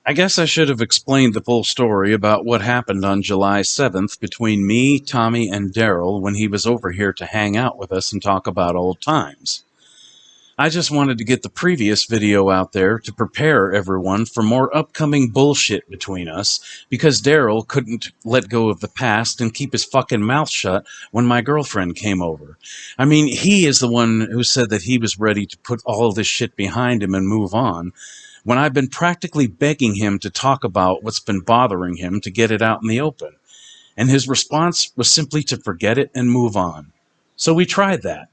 I guess I should have explained the full story about what happened on July 7th between me, Tommy, and Daryl when he was over here to hang out with us and talk about old times. I just wanted to get the previous video out there to prepare everyone for more upcoming bullshit between us because Daryl couldn't let go of the past and keep his fucking mouth shut when my girlfriend came over. I mean, he is the one who said that he was ready to put all this shit behind him and move on, when I've been practically begging him to talk about what's been bothering him to get it out in the open. And his response was simply to forget it and move on. So we tried that.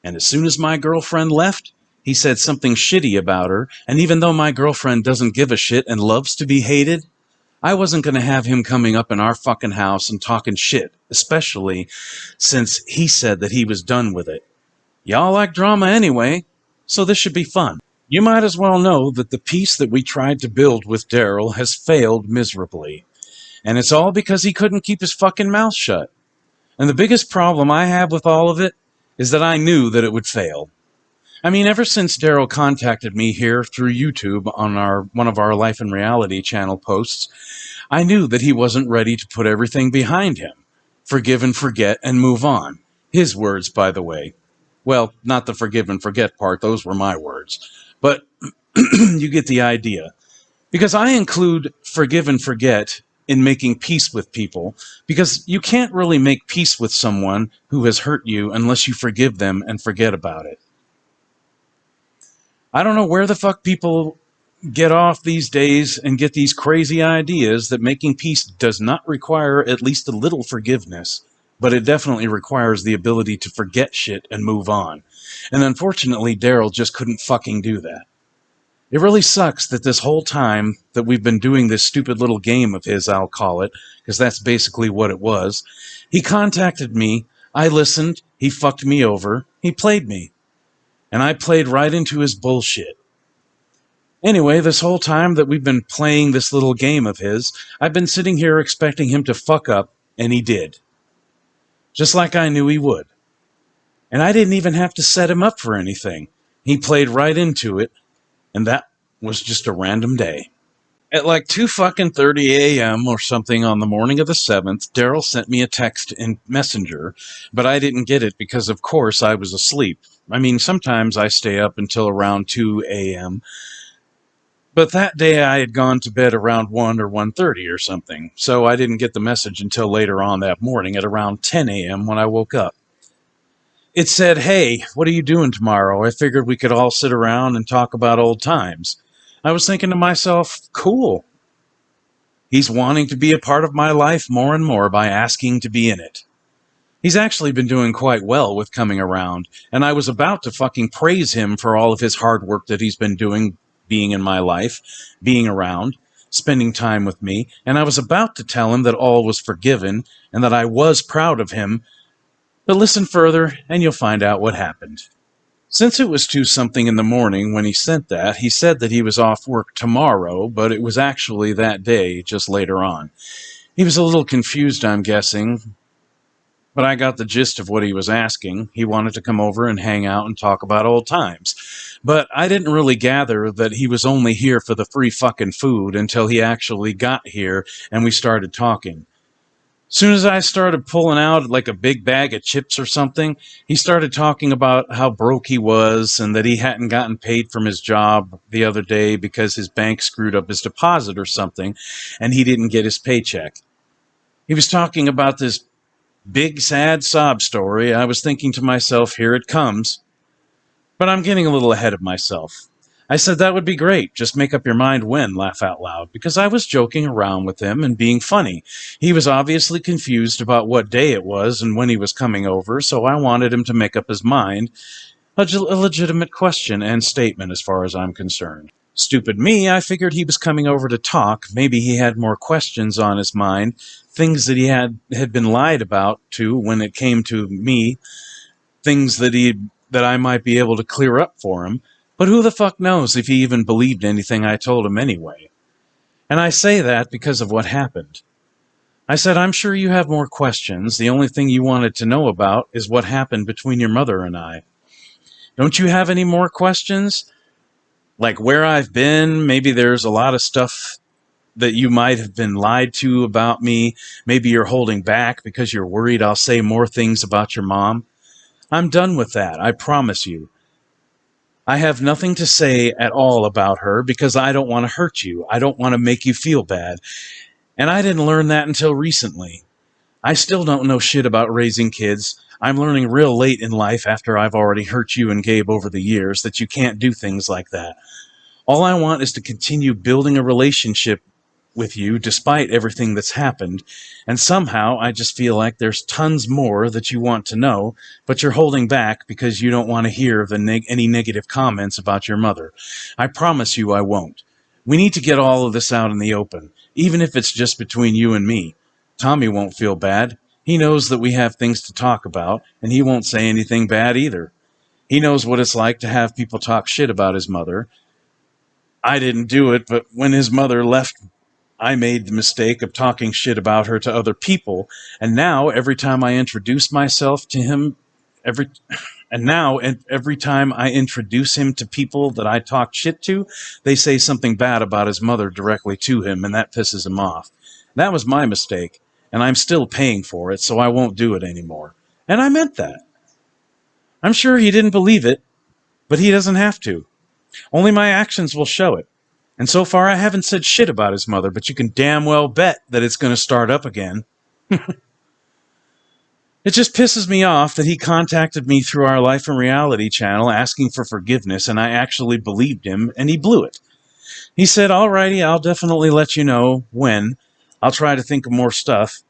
And as soon as my girlfriend left, he said something shitty about her, and even though my girlfriend doesn't give a shit and loves to be hated, I wasn't going to have him coming up in our fucking house and talking shit, especially since he said that he was done with it. Y'all like drama anyway, so this should be fun. You might as well know that the peace that we tried to build with Daryl has failed miserably. And it's all because he couldn't keep his fucking mouth shut. And the biggest problem I have with all of it is that I knew that it would fail. I mean, ever since Daryl contacted me here through YouTube on one of our Life and Reality channel posts, I knew that he wasn't ready to put everything behind him. Forgive and forget and move on. His words, by the way. Well, not the forgive and forget part, those were my words. But you get the idea. Because I include forgive and forget in making peace with people, because you can't really make peace with someone who has hurt you unless you forgive them and forget about it. I don't know where the fuck people get off these days and get these crazy ideas that making peace does not require at least a little forgiveness, but it definitely requires the ability to forget shit and move on. And unfortunately, Daryl just couldn't fucking do that. It really sucks that this whole time that we've been doing this stupid little game of his, I'll call it, because that's basically what it was, he contacted me, I listened, he fucked me over, he played me. And I played right into his bullshit. Anyway, this whole time that we've been playing this little game of his, I've been sitting here expecting him to fuck up, and he did. Just like I knew he would. And I didn't even have to set him up for anything. He played right into it, and that was just a random day. At like 2:30 a.m. or something on the morning of the 7th, Daryl sent me a text in Messenger, but I didn't get it because, of course, I was asleep. I mean, sometimes I stay up until around 2 a.m., but that day I had gone to bed around 1 or 1:30 or something, so I didn't get the message until later on that morning at around 10 a.m. when I woke up. It said, "Hey, what are you doing tomorrow? I figured we could all sit around and talk about old times." I was thinking to myself, cool. He's wanting to be a part of my life more and more by asking to be in it. He's actually been doing quite well with coming around, and I was about to fucking praise him for all of his hard work that he's been doing, being in my life, being around, spending time with me, and I was about to tell him that all was forgiven and that I was proud of him. But listen further, and you'll find out what happened. Since it was 2-something in the morning when he sent that, he said that he was off work tomorrow, but it was actually that day, just later on. He was a little confused, I'm guessing, but I got the gist of what he was asking. He wanted to come over and hang out and talk about old times. But I didn't really gather that he was only here for the free fucking food until he actually got here and we started talking. Soon as I started pulling out like a big bag of chips or something, he started talking about how broke he was and that he hadn't gotten paid from his job the other day because his bank screwed up his deposit or something and he didn't get his paycheck. He was talking about this big sad sob story. I was thinking to myself, here it comes. But I'm getting a little ahead of myself. I said that would be great, just make up your mind when, laugh out loud, because I was joking around with him and being funny. He was obviously confused about what day it was and when he was coming over, so I wanted him to make up his mind. A legitimate question and statement as far as I'm concerned. Stupid me, I figured he was coming over to talk. Maybe he had more questions on his mind, things that he had been lied about to when it came to me, things that I might be able to clear up for him. But who the fuck knows if he even believed anything I told him anyway? And I say that because of what happened. I said, I'm sure you have more questions. The only thing you wanted to know about is what happened between your mother and I. Don't you have any more questions? Like where I've been? Maybe there's a lot of stuff that you might have been lied to about me. Maybe you're holding back because you're worried I'll say more things about your mom. I'm done with that, I promise you. I have nothing to say at all about her because I don't want to hurt you. I don't want to make you feel bad. And I didn't learn that until recently. I still don't know shit about raising kids. I'm learning real late in life after I've already hurt you and Gabe over the years that you can't do things like that. All I want is to continue building a relationship with you despite everything that's happened, and somehow I just feel like there's tons more that you want to know, but you're holding back because you don't want to hear any negative comments about your mother. I promise you I won't. We need to get all of this out in the open, even if it's just between you and me. Tommy won't feel bad. He knows that we have things to talk about, and he won't say anything bad either. He knows what it's like to have people talk shit about his mother. I didn't do it, but when his mother left, I made the mistake of talking shit about her to other people, and now every time I introduce myself to him, every every time I introduce him to people that I talk shit to, they say something bad about his mother directly to him, and that pisses him off. That was my mistake, and I'm still paying for it, so I won't do it anymore. And I meant that. I'm sure he didn't believe it, but he doesn't have to. Only my actions will show it. And so far I haven't said shit about his mother, but you can damn well bet that it's going to start up again. It just pisses me off that he contacted me through our Life and Reality channel asking for forgiveness, and I actually believed him, and he blew it. He said, alrighty, I'll definitely let you know when. I'll try to think of more stuff.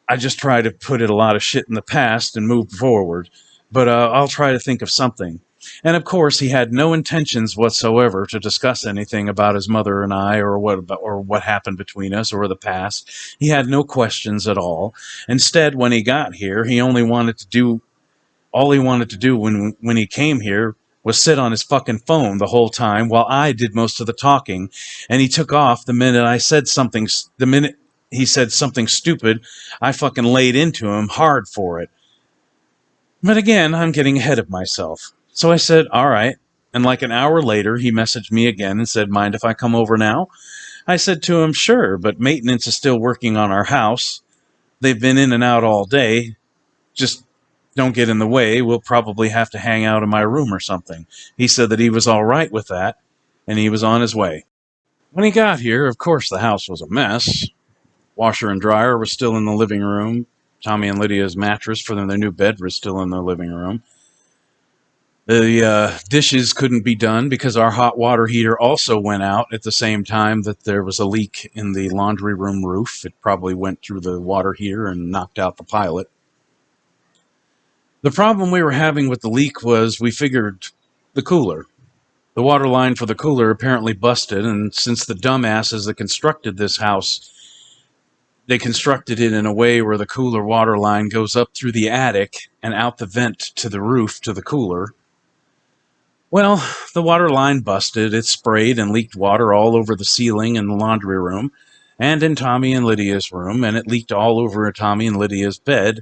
I just try to put it a lot of shit in the past and move forward, but I'll try to think of something. And of course, he had no intentions whatsoever to discuss anything about his mother and I, or what happened between us, or the past. He had no questions at all. Instead, when he got here, all he wanted to do when he came here was sit on his fucking phone the whole time while I did most of the talking. And he took off the minute I said something. The minute he said something stupid, I fucking laid into him hard for it. But again, I'm getting ahead of myself. So I said, all right. And like an hour later, he messaged me again and said, mind if I come over now? I said to him, sure, but maintenance is still working on our house. They've been in and out all day. Just don't get in the way. We'll probably have to hang out in my room or something. He said that he was all right with that, and he was on his way. When he got here, of course, the house was a mess. Washer and dryer were still in the living room. Tommy and Lydia's mattress for their new bed was still in the living room. The dishes couldn't be done because our hot water heater also went out at the same time that there was a leak in the laundry room roof. It probably went through the water heater and knocked out the pilot. The problem we were having with the leak was we figured the cooler. The water line for the cooler apparently busted, and since the dumbasses that constructed this house, they constructed it in a way where the cooler water line goes up through the attic and out the vent to the roof to the cooler. Well, the water line busted. It sprayed and leaked water all over the ceiling in the laundry room and in Tommy and Lydia's room, and it leaked all over Tommy and Lydia's bed,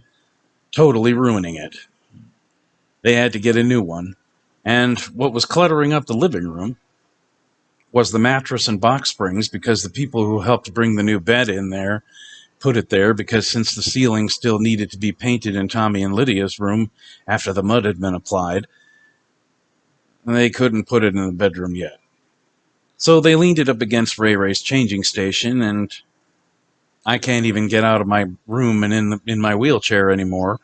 totally ruining it. They had to get a new one. And what was cluttering up the living room was the mattress and box springs, because the people who helped bring the new bed in there put it there because since the ceiling still needed to be painted in Tommy and Lydia's room after the mud had been applied, they couldn't put it in the bedroom yet. So they leaned it up against Ray Ray's changing station, and I can't even get out of my room and in my wheelchair anymore.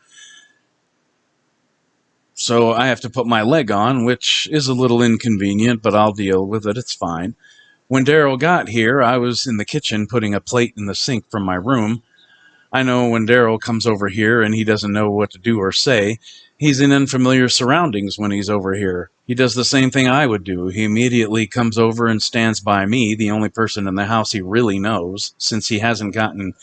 So I have to put my leg on, which is a little inconvenient, but I'll deal with it. It's fine. When Daryl got here, I was in the kitchen putting a plate in the sink from my room. I know when Daryl comes over here and he doesn't know what to do or say, he's in unfamiliar surroundings when he's over here. He does the same thing I would do. He immediately comes over and stands by me, the only person in the house he really knows, since he hasn't given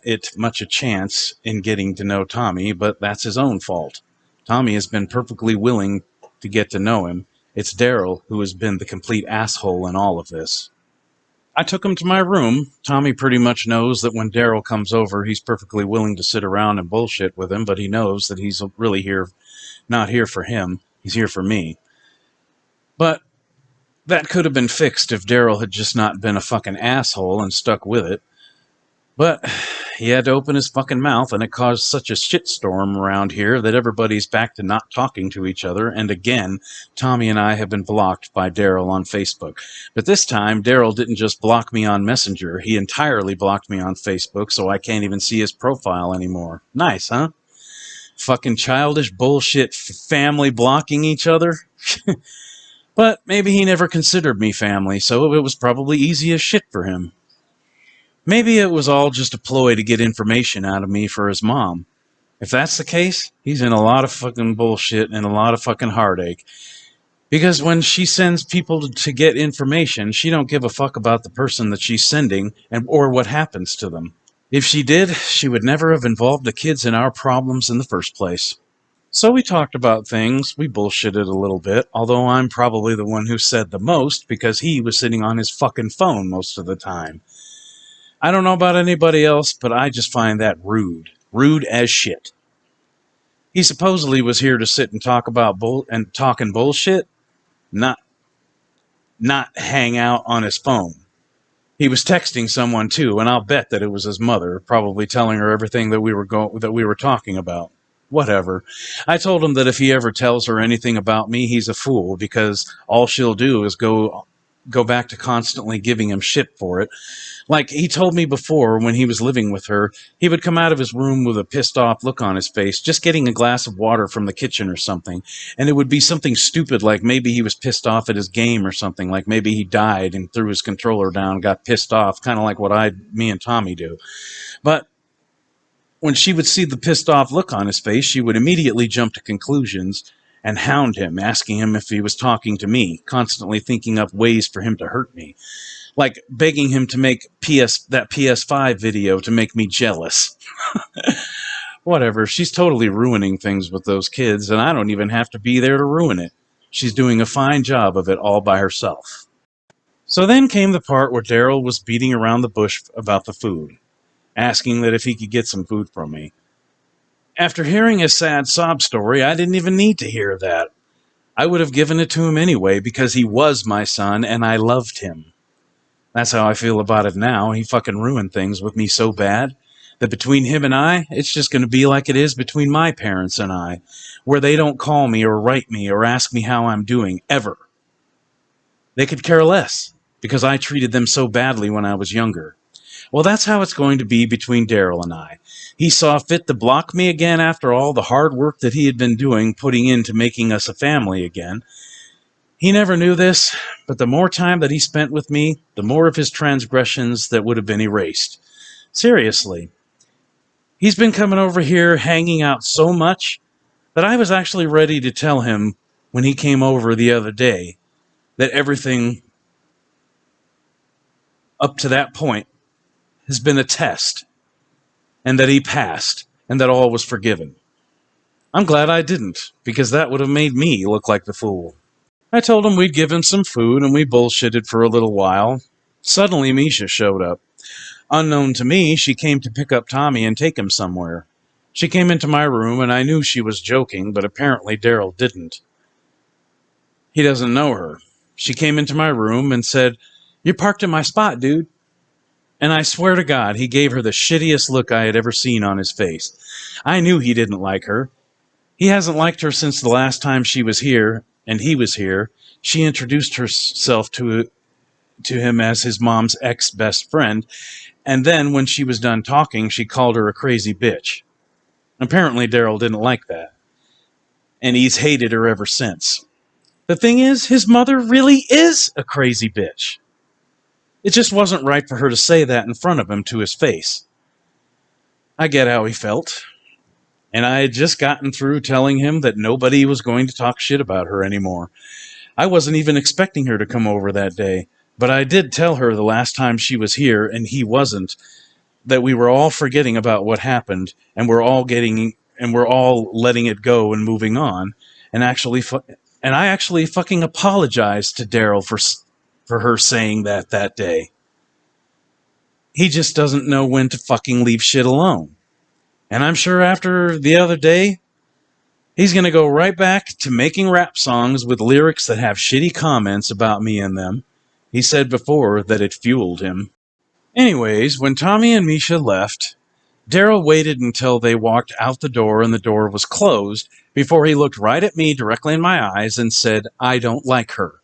it much a chance in getting to know Tommy, but that's his own fault. Tommy has been perfectly willing to get to know him. It's Daryl who has been the complete asshole in all of this. I took him to my room. Tommy pretty much knows that when Daryl comes over, he's perfectly willing to sit around and bullshit with him, but he knows that he's really not here for him. He's here for me. But That could have been fixed if Daryl had just not been a fucking asshole and stuck with it. But he had to open his fucking mouth, and it caused such a shitstorm around here that everybody's back to not talking to each other. And again, Tommy and I have been blocked by Daryl on Facebook. But this time, Daryl didn't just block me on Messenger. He entirely blocked me on Facebook, so I can't even see his profile anymore. Nice, huh? Fucking childish bullshit family blocking each other. But maybe he never considered me family, so it was probably easy as shit for him. Maybe it was all just a ploy to get information out of me for his mom. If that's the case, he's in a lot of fucking bullshit and a lot of fucking heartache. Because when she sends people to get information, she don't give a fuck about the person that she's sending or what happens to them. If she did, she would never have involved the kids in our problems in the first place. So we talked about things, we bullshitted a little bit, although I'm probably the one who said the most because he was sitting on his fucking phone most of the time. I don't know about anybody else, but I just find that rude. Rude as shit. He supposedly was here to sit and talk about talking bullshit, not hang out on his phone. He was texting someone too, and I'll bet that it was his mother, probably telling her everything that we were talking about. Whatever. I told him that if he ever tells her anything about me, he's a fool, because all she'll do is go back to constantly giving him shit for it. Like he told me before, when he was living with her, he would come out of his room with a pissed off look on his face, just getting a glass of water from the kitchen or something. And it would be something stupid, like maybe he was pissed off at his game or something, like maybe he died and threw his controller down, got pissed off, kind of like what me and Tommy do. But when she would see the pissed off look on his face, she would immediately jump to conclusions and hound him, asking him if he was talking to me, constantly thinking up ways for him to hurt me. Like begging him to make that PS5 video to make me jealous. Whatever, she's totally ruining things with those kids, and I don't even have to be there to ruin it. She's doing a fine job of it all by herself. So then came the part where Daryl was beating around the bush about the food, asking that if he could get some food from me. After hearing his sad sob story, I didn't even need to hear that. I would have given it to him anyway because he was my son and I loved him. That's how I feel about it now. He fucking ruined things with me so bad that between him and I, it's just going to be like it is between my parents and I, where they don't call me or write me or ask me how I'm doing, ever. They could care less because I treated them so badly when I was younger. Well, that's how it's going to be between Daryl and I. He saw fit to block me again after all the hard work that he had been doing, putting into making us a family again. He never knew this, but the more time that he spent with me, the more of his transgressions that would have been erased. Seriously. He's been coming over here hanging out so much that I was actually ready to tell him when he came over the other day that everything up to that point has been a test, and that he passed, and that all was forgiven. I'm glad I didn't, because that would have made me look like the fool. I told him we'd give him some food, and we bullshitted for a little while. Suddenly, Misha showed up. Unknown to me, she came to pick up Tommy and take him somewhere. She came into my room, and I knew she was joking, but apparently Daryl didn't. He doesn't know her. She came into my room and said, "You parked in my spot, dude." And I swear to God, he gave her the shittiest look I had ever seen on his face. I knew he didn't like her. He hasn't liked her since the last time she was here, and he was here. She introduced herself to him as his mom's ex-best friend, and then when she was done talking, she called her a crazy bitch. Apparently, Daryl didn't like that, and he's hated her ever since. The thing is, his mother really is a crazy bitch. It just wasn't right for her to say that in front of him to his face. I get how he felt, and I had just gotten through telling him that nobody was going to talk shit about her anymore. I wasn't even expecting her to come over that day, but I did tell her the last time she was here, and he wasn't, that we were all forgetting about what happened, and we're all letting it go and moving on, and I actually fucking apologized to Daryl for her saying that day. He just doesn't know when to fucking leave shit alone. And I'm sure after the other day, He's going to go right back to making rap songs with lyrics that have shitty comments about me in them. He said before that it fueled him. Anyways, when Tommy and Misha left, Daryl waited until they walked out the door and the door was closed before he looked right at me directly in my eyes and said, "I don't like her."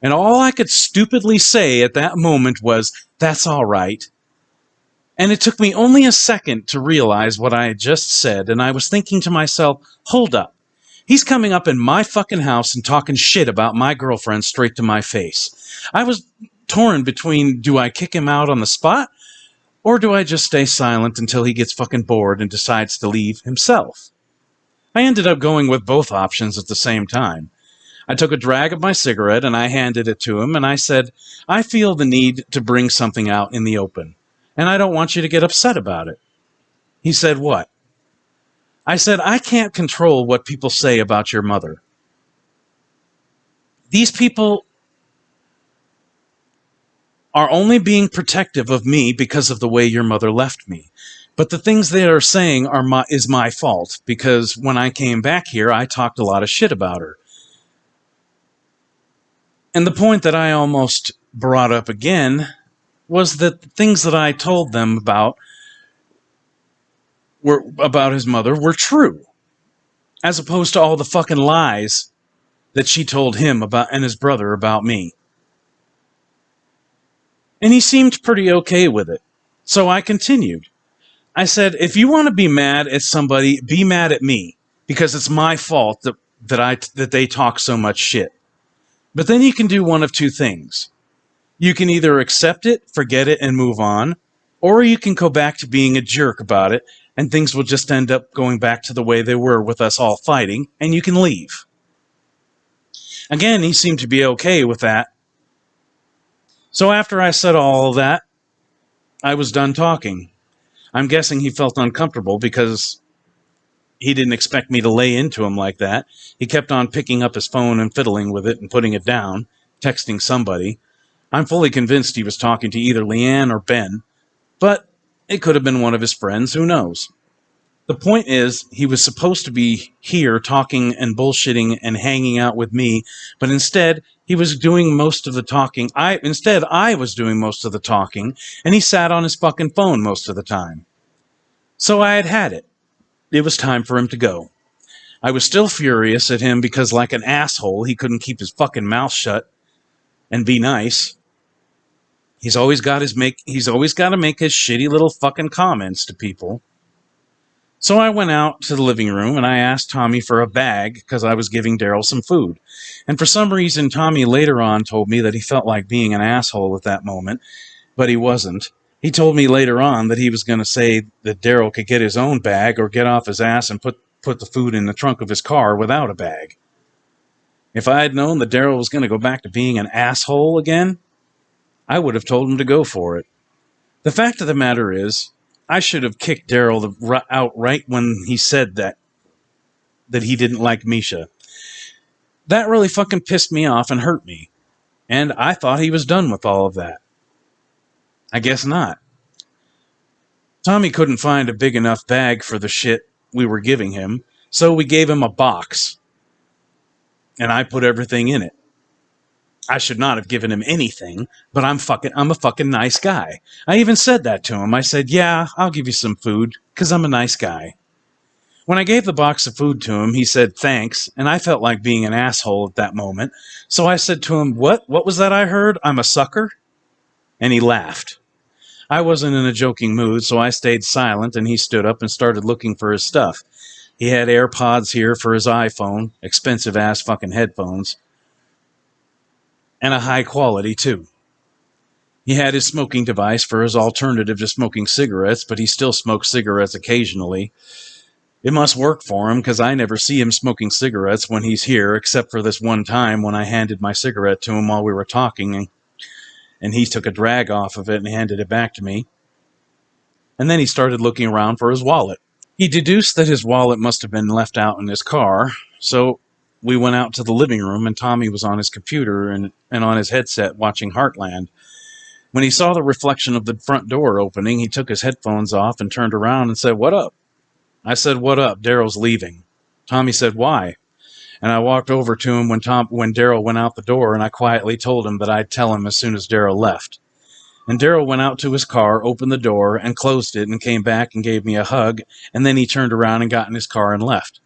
And all I could stupidly say at that moment was, "That's all right." And it took me only a second to realize what I had just said, and I was thinking to myself, hold up. He's coming up in my fucking house and talking shit about my girlfriend straight to my face. I was torn between, do I kick him out on the spot, or do I just stay silent until he gets fucking bored and decides to leave himself? I ended up going with both options at the same time. I took a drag of my cigarette and I handed it to him and I said, "I feel the need to bring something out in the open, and I don't want you to get upset about it." He said, "What?" I said, "I can't control what people say about your mother. These people are only being protective of me because of the way your mother left me. But the things they are saying is my fault, because when I came back here, I talked a lot of shit about her. And the point that I almost brought up again was that the things that I told them about his mother were true, as opposed to all the fucking lies that she told him about and his brother about me." And he seemed pretty okay with it. So I continued. I said, "If you want to be mad at somebody, be mad at me, because it's my fault that they talk so much shit. But then you can do one of two things. You can either accept it, forget it, and move on, or you can go back to being a jerk about it, and things will just end up going back to the way they were with us all fighting, and you can leave." Again, he seemed to be okay with that. So after I said all of that, I was done talking. I'm guessing he felt uncomfortable because he didn't expect me to lay into him like that. He kept on picking up his phone and fiddling with it and putting it down, texting somebody. I'm fully convinced he was talking to either Leanne or Ben, but it could have been one of his friends, who knows. The point is, he was supposed to be here talking and bullshitting and hanging out with me, but instead, he was doing most of the talking. I was doing most of the talking, and he sat on his fucking phone most of the time. So I had it. It was time for him to go. I was still furious at him because, like an asshole, he couldn't keep his fucking mouth shut and be nice. He's always got to make his shitty little fucking comments to people. So I went out to the living room and I asked Tommy for a bag because I was giving Daryl some food. And for some reason, Tommy later on told me that he felt like being an asshole at that moment, but he wasn't. He told me later on that he was going to say that Daryl could get his own bag or get off his ass and put the food in the trunk of his car without a bag. If I had known that Daryl was going to go back to being an asshole again, I would have told him to go for it. The fact of the matter is, I should have kicked Daryl out right when he said that he didn't like Misha. That really fucking pissed me off and hurt me. And I thought he was done with all of that. I guess not. Tommy couldn't find a big enough bag for the shit we were giving him, so we gave him a box. And I put everything in it. I should not have given him anything, but I'm a fucking nice guy. I even said that to him. I said, "Yeah, I'll give you some food, because I'm a nice guy." When I gave the box of food to him, he said thanks, and I felt like being an asshole at that moment. So I said to him, What was that I heard? I'm a sucker?" And he laughed. I wasn't in a joking mood, so I stayed silent, and he stood up and started looking for his stuff. He had AirPods here for his iPhone, expensive-ass fucking headphones, and a high quality, too. He had his smoking device for his alternative to smoking cigarettes, but he still smokes cigarettes occasionally. It must work for him, because I never see him smoking cigarettes when he's here, except for this one time when I handed my cigarette to him while we were talking, and he took a drag off of it and handed it back to me. And then he started looking around for his wallet. He deduced that his wallet must have been left out in his car, so we went out to the living room, and Tommy was on his computer and on his headset watching Heartland. When he saw the reflection of the front door opening, he took his headphones off and turned around and said, "What up?" I said, "What up? Daryl's leaving." Tommy said, "Why?" And I walked over to him when Daryl went out the door, and I quietly told him that I'd tell him as soon as Daryl left. And Daryl went out to his car, opened the door, and closed it, and came back and gave me a hug, and then he turned around and got in his car and left.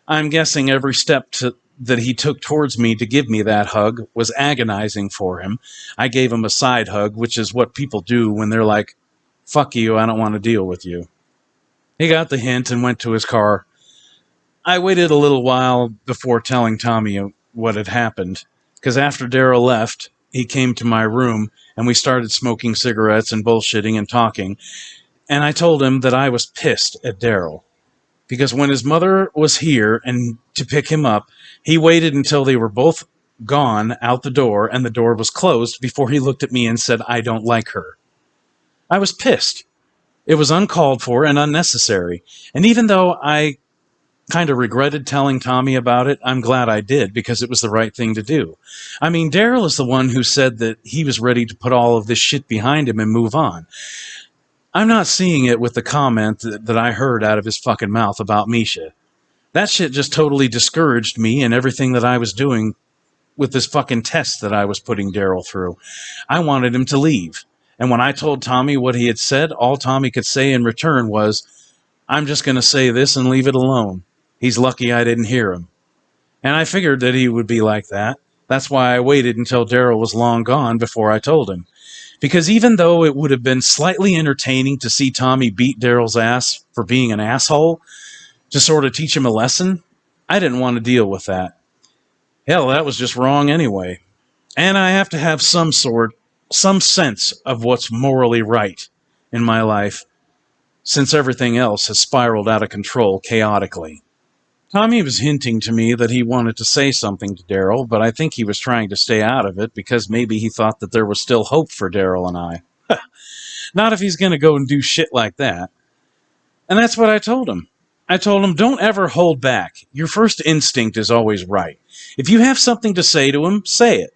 I'm guessing every step that he took towards me to give me that hug was agonizing for him. I gave him a side hug, which is what people do when they're like, "Fuck you, I don't want to deal with you." He got the hint and went to his car. I waited a little while before telling Tommy what had happened, because after Daryl left, he came to my room and we started smoking cigarettes and bullshitting and talking, and I told him that I was pissed at Daryl. Because when his mother was here and to pick him up, he waited until they were both gone out the door and the door was closed before he looked at me and said, "I don't like her." I was pissed. It was uncalled for and unnecessary. And even though I kind of regretted telling Tommy about it, I'm glad I did, because it was the right thing to do. I mean, Daryl is the one who said that he was ready to put all of this shit behind him and move on. I'm not seeing it with the comment that I heard out of his fucking mouth about Misha. That shit just totally discouraged me and everything that I was doing with this fucking test that I was putting Daryl through. I wanted him to leave. And when I told Tommy what he had said, all Tommy could say in return was, "I'm just going to say this and leave it alone. He's lucky I didn't hear him." And I figured that he would be like that. That's why I waited until Daryl was long gone before I told him. Because even though it would have been slightly entertaining to see Tommy beat Daryl's ass for being an asshole, to sort of teach him a lesson, I didn't want to deal with that. Hell, that was just wrong anyway. And I have to have some sense of what's morally right in my life, since everything else has spiraled out of control chaotically. Tommy was hinting to me that he wanted to say something to Daryl, but I think he was trying to stay out of it because maybe he thought that there was still hope for Daryl and I. Not if he's going to go and do shit like that. And that's what I told him. I told him, don't ever hold back. Your first instinct is always right. If you have something to say to him, say it.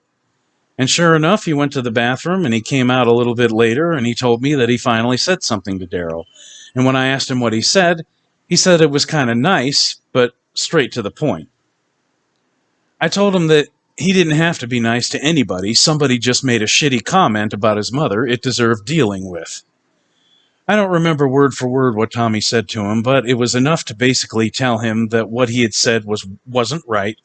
And sure enough, he went to the bathroom and he came out a little bit later and he told me that he finally said something to Daryl. And when I asked him what he said it was kind of nice, but straight to the point. I told him that he didn't have to be nice to anybody. Somebody just made a shitty comment about his mother. It deserved dealing with. I don't remember word for word what Tommy said to him, but it was enough to basically tell him that what he had said wasn't right,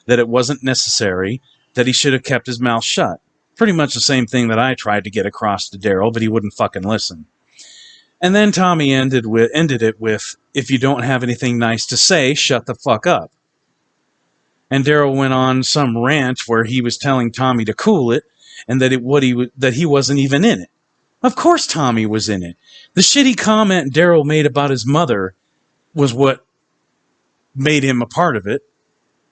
that it wasn't necessary, that he should have kept his mouth shut. Pretty much the same thing that I tried to get across to Daryl, but he wouldn't fucking listen. And then Tommy ended it with, "If you don't have anything nice to say, shut the fuck up." And Daryl went on some rant where he was telling Tommy to cool it, and that he wasn't even in it. Of course Tommy was in it. The shitty comment Daryl made about his mother was what made him a part of it,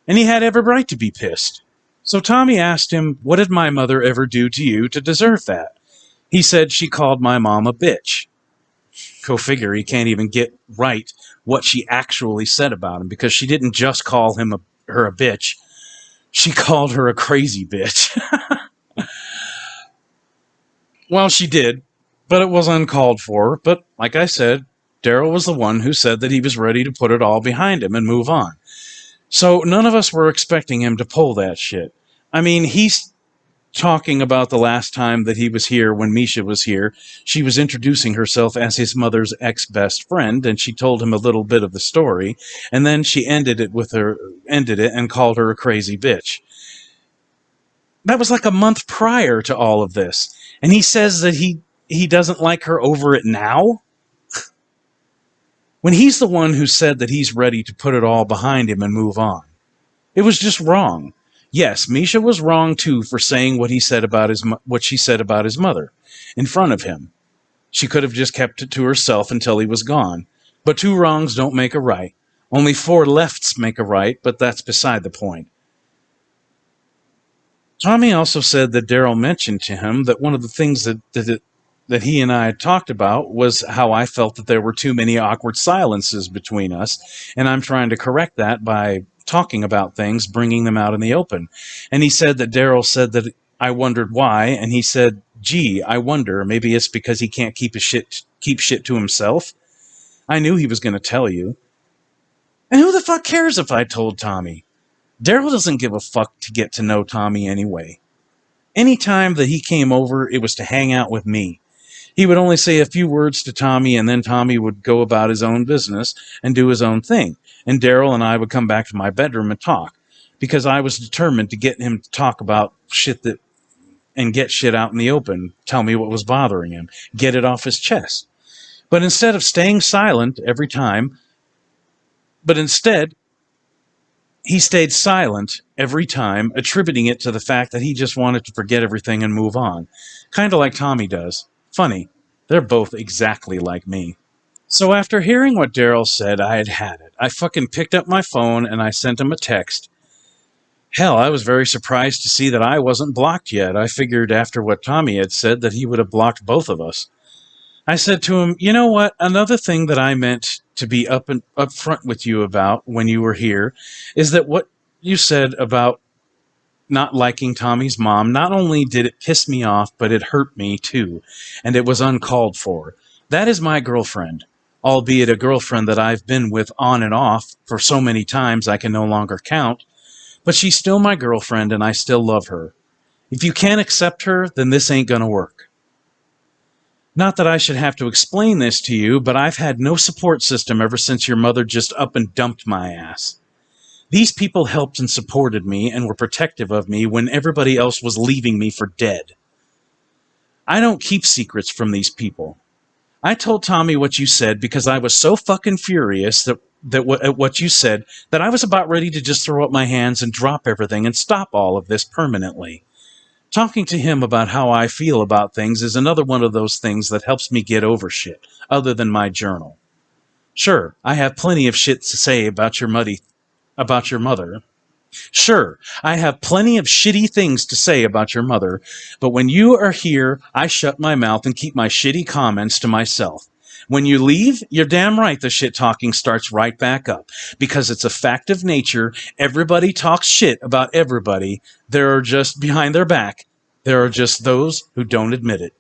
and he had every right to be pissed. So Tommy asked him, "What did my mother ever do to you to deserve that?" He said she called my mom a bitch. Go figure, he can't even get right what she actually said about him, because she didn't just call her a bitch. She called her a crazy bitch. Well, she did, but it was uncalled for. But like I said, Daryl was the one who said that he was ready to put it all behind him and move on. So none of us were expecting him to pull that shit. I mean, he's talking about the last time that he was here when Misha was here. She was introducing herself as his mother's ex-best friend, and she told him a little bit of the story, and then she ended it and called her a crazy bitch. That was like a month prior to all of this. And he says that he doesn't like her over it now? When he's the one who said that he's ready to put it all behind him and move on. It was just wrong. Yes, Misha was wrong too for saying what she said about his mother in front of him. She could have just kept it to herself until he was gone. But 2 wrongs don't make a right. Only 4 lefts make a right, but that's beside the point. Tommy also said that Daryl mentioned to him that one of the things that he and I had talked about was how I felt that there were too many awkward silences between us, and I'm trying to correct that by talking about things, bringing them out in the open. And he said that Daryl said that I wondered why, and he said, "Gee, I wonder, maybe it's because he can't keep shit to himself." I knew he was going to tell you. And who the fuck cares if I told Tommy? Daryl doesn't give a fuck to get to know Tommy anyway. Any time that he came over, it was to hang out with me. He would only say a few words to Tommy, and then Tommy would go about his own business and do his own thing. And Daryl and I would come back to my bedroom and talk, because I was determined to get him to talk about shit that and get shit out in the open, tell me what was bothering him, get it off his chest. But instead of staying silent every time, but instead he stayed silent every time, attributing it to the fact that he just wanted to forget everything and move on. Kind of like Tommy does. Funny. They're both exactly like me. So after hearing what Daryl said, I had it. I fucking picked up my phone and I sent him a text. Hell, I was very surprised to see that I wasn't blocked yet. I figured after what Tommy had said that he would have blocked both of us. I said to him, you know what? Another thing that I meant to be up front with you about when you were here is that what you said about not liking Tommy's mom, not only did it piss me off, but it hurt me too, and it was uncalled for. That is my girlfriend, albeit a girlfriend that I've been with on and off for so many times I can no longer count, but she's still my girlfriend and I still love her. If you can't accept her, then this ain't gonna work. Not that I should have to explain this to you, but I've had no support system ever since your mother just up and dumped my ass. These people helped and supported me and were protective of me when everybody else was leaving me for dead. I don't keep secrets from these people. I told Tommy what you said because I was so fucking furious at what you said that I was about ready to just throw up my hands and drop everything and stop all of this permanently. Talking to him about how I feel about things is another one of those things that helps me get over shit, other than my journal. Sure, I have plenty of shit to say about your mother. Sure, I have plenty of shitty things to say about your mother, but when you are here, I shut my mouth and keep my shitty comments to myself. When you leave, you're damn right the shit talking starts right back up, because it's a fact of nature. Everybody talks shit about everybody. There are just, behind their back, there are just those who don't admit it.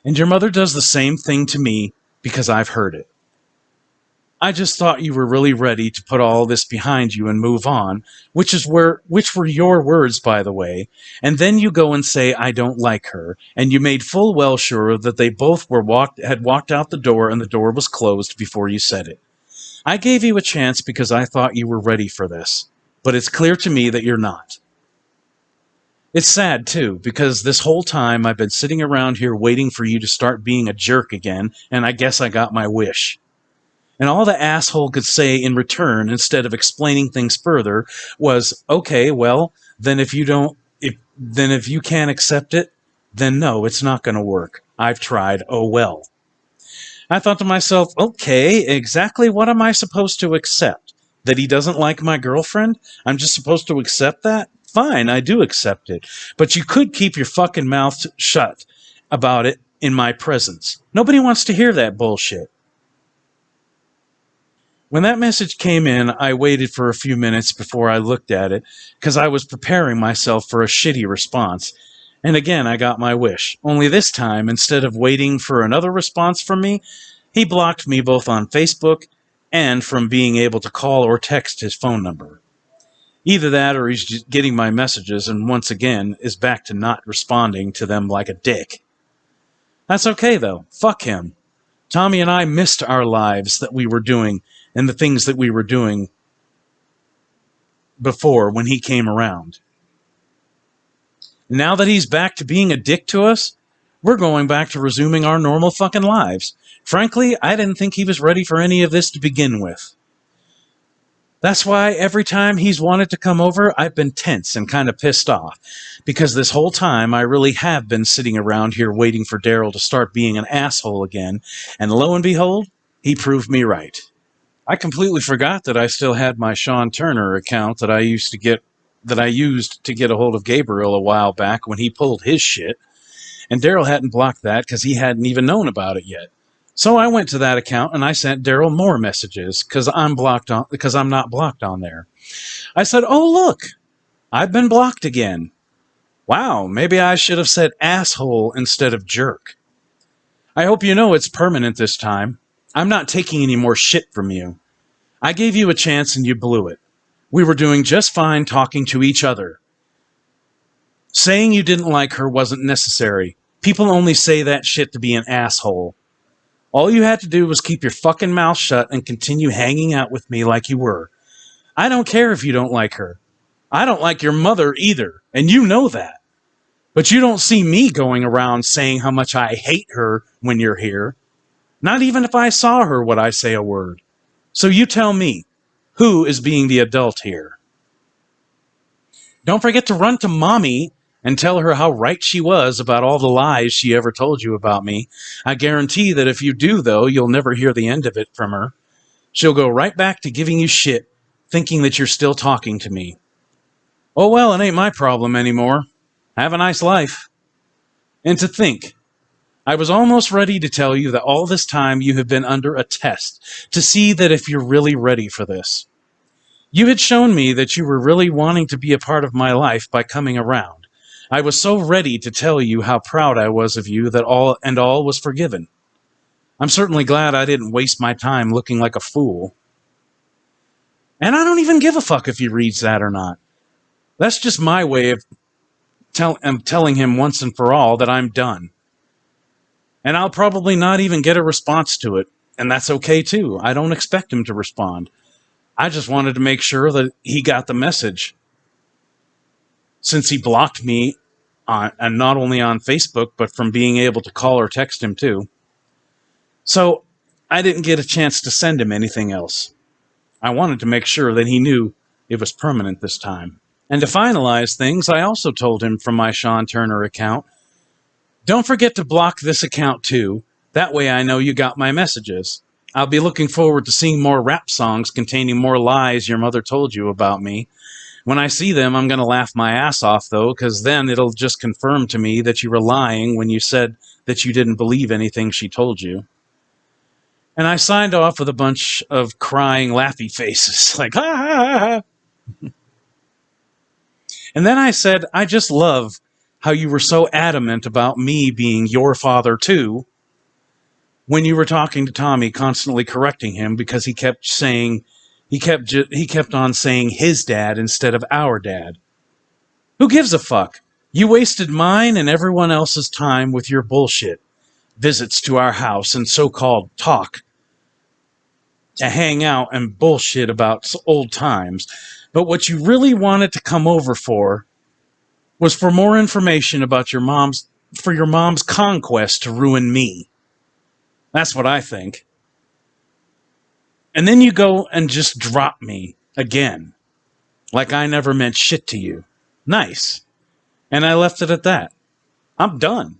And your mother does the same thing to me because I've heard it. I just thought you were really ready to put all this behind you and move on, which were your words, by the way, and then you go and say I don't like her, and you made full well sure that they both had walked out the door and the door was closed before you said it. I gave you a chance because I thought you were ready for this, but it's clear to me that you're not. It's sad, too, because this whole time I've been sitting around here waiting for you to start being a jerk again, and I guess I got my wish. And all the asshole could say in return, instead of explaining things further, was, okay, well, then if you can't accept it, then no, it's not going to work. I've tried, oh well. I thought to myself, okay, exactly what am I supposed to accept? That he doesn't like my girlfriend? I'm just supposed to accept that? Fine, I do accept it. But you could keep your fucking mouth shut about it in my presence. Nobody wants to hear that bullshit. When that message came in, I waited for a few minutes before I looked at it, because I was preparing myself for a shitty response. And again, I got my wish. Only this time, instead of waiting for another response from me, he blocked me both on Facebook and from being able to call or text his phone number. Either that or he's just getting my messages and once again is back to not responding to them like a dick. That's okay, though. Fuck him. Tommy and I missed our lives that we were doing and the things that we were doing before when he came around. Now that he's back to being a dick to us, we're going back to resuming our normal fucking lives. Frankly, I didn't think he was ready for any of this to begin with. That's why every time he's wanted to come over, I've been tense and kind of pissed off. Because this whole time, I really have been sitting around here waiting for Daryl to start being an asshole again. And lo and behold, he proved me right. I completely forgot that I still had my Sean Turner account that I used to get a hold of Gabriel a while back when he pulled his shit. And Daryl hadn't blocked that because he hadn't even known about it yet. So I went to that account and I sent Daryl more messages because I'm not blocked on there. I said, "Oh look, I've been blocked again. Wow, maybe I should have said asshole instead of jerk. I hope you know it's permanent this time. I'm not taking any more shit from you. I gave you a chance and you blew it. We were doing just fine talking to each other. Saying you didn't like her wasn't necessary. People only say that shit to be an asshole. All you had to do was keep your fucking mouth shut and continue hanging out with me like you were. I don't care if you don't like her. I don't like your mother either, and you know that. But you don't see me going around saying how much I hate her when you're here. Not even if I saw her would I say a word. So you tell me, who is being the adult here? Don't forget to run to Mommy and tell her how right she was about all the lies she ever told you about me. I guarantee that if you do, though, you'll never hear the end of it from her. She'll go right back to giving you shit, thinking that you're still talking to me. Oh well, it ain't my problem anymore. Have a nice life. And to think, I was almost ready to tell you that all this time you have been under a test to see that if you're really ready for this. You had shown me that you were really wanting to be a part of my life by coming around. I was so ready to tell you how proud I was of you that all was forgiven. I'm certainly glad I didn't waste my time looking like a fool. And I don't even give a fuck if he reads that or not. That's just my way of telling him once and for all that I'm done. And I'll probably not even get a response to it, and that's okay too. I don't expect him to respond. I just wanted to make sure that he got the message. Since he blocked me, and not only on Facebook, but from being able to call or text him too. So I didn't get a chance to send him anything else. I wanted to make sure that he knew it was permanent this time. And to finalize things, I also told him from my Sean Turner account, don't forget to block this account too. That way I know you got my messages. I'll be looking forward to seeing more rap songs containing more lies your mother told you about me. When I see them, I'm going to laugh my ass off, though, because then it'll just confirm to me that you were lying when you said that you didn't believe anything she told you. And I signed off with a bunch of crying, laughy faces, like, ha, ha, ha. And then I said, I just love how you were so adamant about me being your father, too, when you were talking to Tommy, constantly correcting him because he kept on saying his dad instead of our dad. Who gives a fuck? You wasted mine and everyone else's time with your bullshit. Visits to our house and so-called talk to hang out and bullshit about old times. But what you really wanted to come over for was for more information about your mom's conquest to ruin me. That's what I think. And then you go and just drop me again. Like I never meant shit to you. Nice. And I left it at that. I'm done.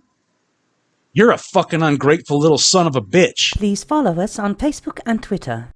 You're a fucking ungrateful little son of a bitch. Please follow us on Facebook and Twitter.